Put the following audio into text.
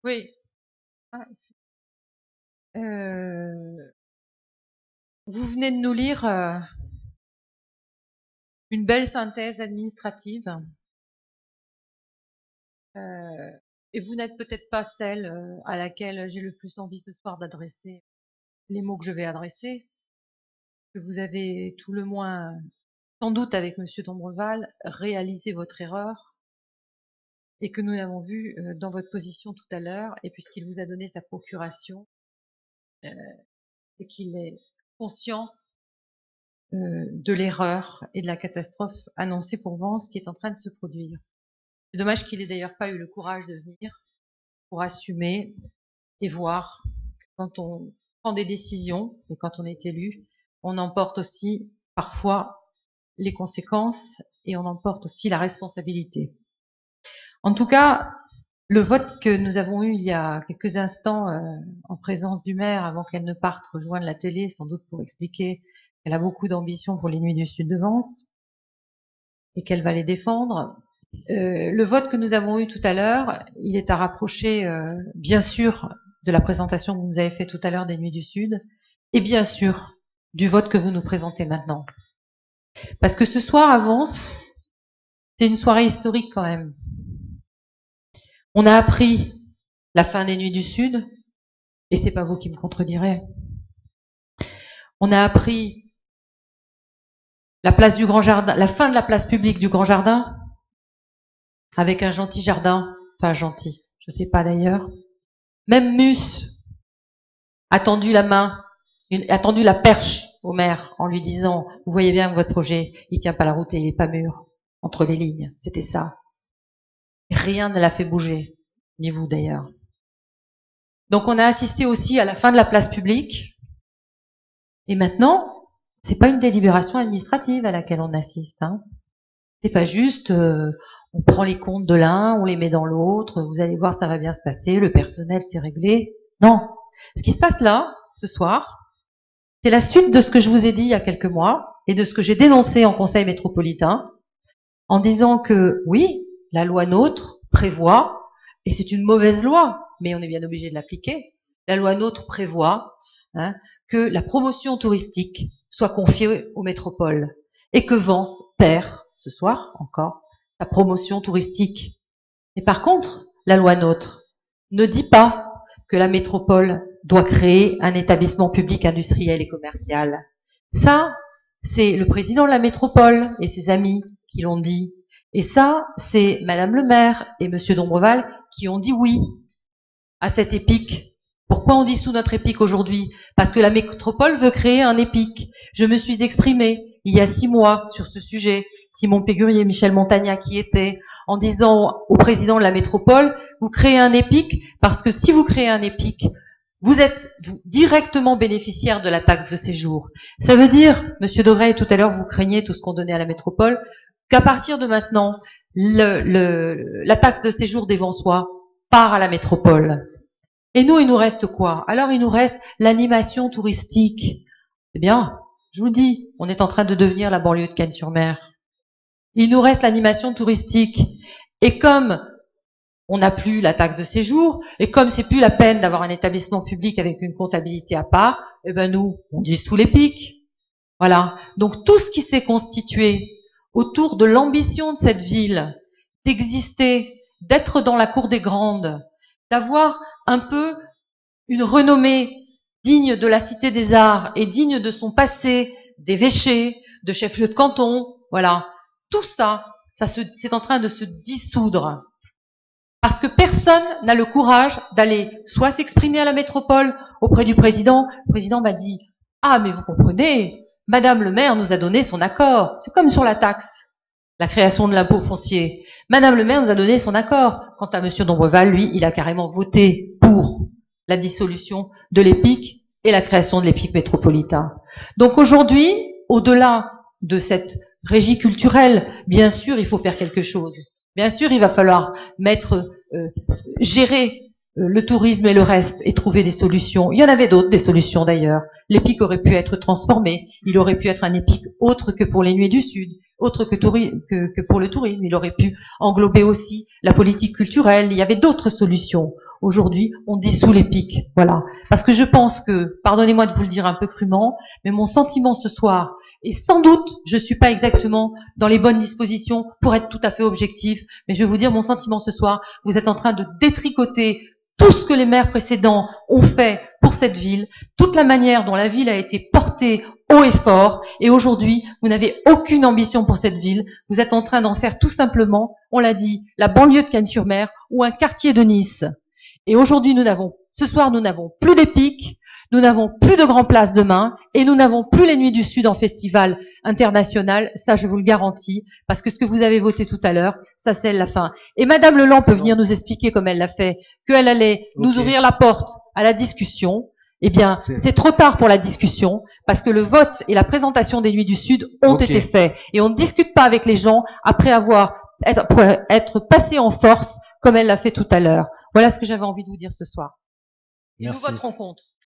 Oui. Ah, vous venez de nous lire une belle synthèse administrative et vous n'êtes peut-être pas celle à laquelle j'ai le plus envie ce soir d'adresser les mots que je vais adresser, que vous avez tout le moins, sans doute avec Monsieur Dombreval, réalisé votre erreur et que nous l'avons vu dans votre position tout à l'heure, et puisqu'il vous a donné sa procuration, c'est qu'il est conscient de l'erreur et de la catastrophe annoncée pour Vence qui est en train de se produire. C'est dommage qu'il ait d'ailleurs pas eu le courage de venir pour assumer et voir que quand on prend des décisions et quand on est élu, on emporte aussi parfois les conséquences et on emporte aussi la responsabilité. En tout cas, le vote que nous avons eu il y a quelques instants en présence du maire avant qu'elle ne parte rejoindre la télé, sans doute pour expliquer qu'elle a beaucoup d'ambition pour les Nuits du Sud de Vence et qu'elle va les défendre. Le vote que nous avons eu tout à l'heure, il est à rapprocher bien sûr de la présentation que vous nous avez fait tout à l'heure des Nuits du Sud et bien sûr du vote que vous nous présentez maintenant. Parce que ce soir à Vence, c'est une soirée historique quand même. On a appris la fin des Nuits du Sud, et c'est pas vous qui me contredirez. On a appris la place du Grand Jardin, la fin de la place publique du Grand Jardin, avec un gentil jardin, enfin gentil, je sais pas d'ailleurs. Même Mus a tendu la main, a tendu la perche au maire en lui disant « Vous voyez bien que votre projet, il tient pas la route et il est pas mûr entre les lignes. » C'était ça. Rien ne l'a fait bouger, ni vous d'ailleurs. Donc on a assisté aussi à la fin de la place publique. Et maintenant, c'est pas une délibération administrative à laquelle on assiste. Hein. C'est pas juste on prend les comptes de l'un, on les met dans l'autre, vous allez voir, ça va bien se passer, le personnel c'est réglé. Non. Ce qui se passe là, ce soir, c'est la suite de ce que je vous ai dit il y a quelques mois et de ce que j'ai dénoncé en Conseil métropolitain en disant que oui, la loi NOTRe prévoit, et c'est une mauvaise loi, mais on est bien obligé de l'appliquer, la loi NOTRe prévoit que la promotion touristique soit confiée aux métropoles et que Vence perd, ce soir encore, sa promotion touristique. Et par contre, la loi NOTRe ne dit pas que la métropole doit créer un établissement public industriel et commercial. Ça, c'est le président de la métropole et ses amis qui l'ont dit. Et ça, c'est Madame le maire et Monsieur Dombreval qui ont dit oui à cette EPIC. Pourquoi on dissout notre EPIC aujourd'hui? Parce que la métropole veut créer un EPIC. Je me suis exprimée il y a 6 mois sur ce sujet. Simon Pégurier, Michel Montagna qui était, en disant au président de la métropole, vous créez un EPIC parce que si vous créez un EPIC, vous êtes directement bénéficiaire de la taxe de séjour. Ça veut dire, Monsieur Degrey, tout à l'heure vous craigniez tout ce qu'on donnait à la métropole, qu'à partir de maintenant, la taxe de séjour des Vensois part à la métropole. Et nous, il nous reste quoi? Alors, il nous reste l'animation touristique. Eh bien, je vous dis, on est en train de devenir la banlieue de Cannes-sur-Mer. Il nous reste l'animation touristique. Et comme on n'a plus la taxe de séjour, et comme c'est plus la peine d'avoir un établissement public avec une comptabilité à part, eh ben nous, on dissout les pics. Voilà. Donc, tout ce qui s'est constitué autour de l'ambition de cette ville, d'exister, d'être dans la cour des grandes, d'avoir un peu une renommée digne de la Cité des Arts et digne de son passé d'évêché, de chef-lieu de canton, voilà. Tout ça, c'est en train de se dissoudre. Parce que personne n'a le courage d'aller soit s'exprimer à la métropole auprès du président. Le président m'a dit « Ah, mais vous comprenez, Madame le maire nous a donné son accord. » C'est comme sur la taxe, la création de l'impôt foncier. Madame le maire nous a donné son accord. Quant à Monsieur Dombreval, lui, il a carrément voté pour la dissolution de l'EPIC et la création de l'EPIC métropolitain. Donc aujourd'hui, au-delà de cette régie culturelle, bien sûr, il faut faire quelque chose. Bien sûr, il va falloir gérer le tourisme et le reste et trouver des solutions. Il y en avait d'autres, des solutions d'ailleurs. L'EPIC aurait pu être transformé. Il aurait pu être un EPIC autre que pour les Nuits du Sud, autre que pour le tourisme. Il aurait pu englober aussi la politique culturelle. Il y avait d'autres solutions. Aujourd'hui, on dissout les pics. Voilà. Parce que je pense que, pardonnez-moi de vous le dire un peu crûment, mais mon sentiment ce soir, et sans doute, je suis pas exactement dans les bonnes dispositions pour être tout à fait objectif, mais je vais vous dire mon sentiment ce soir, vous êtes en train de détricoter tout ce que les maires précédents ont fait pour cette ville, toute la manière dont la ville a été portée haut et fort, et aujourd'hui, vous n'avez aucune ambition pour cette ville, vous êtes en train d'en faire tout simplement, on l'a dit, la banlieue de Cannes-sur-Mer ou un quartier de Nice. Et aujourd'hui, ce soir, nous n'avons plus d'EPIC, nous n'avons plus de Grand Place demain, et nous n'avons plus les Nuits du Sud en festival international, ça je vous le garantis, parce que ce que vous avez voté tout à l'heure, ça c'est la fin. Et Madame Leland peut venir nous expliquer, comme elle l'a fait, qu'elle allait nous ouvrir la porte à la discussion. Eh bien, c'est trop tard pour la discussion, parce que le vote et la présentation des Nuits du Sud ont été faits. Et on ne discute pas avec les gens après être passé en force, comme elle l'a fait tout à l'heure. Voilà ce que j'avais envie de vous dire ce soir. Et nous voterons contre.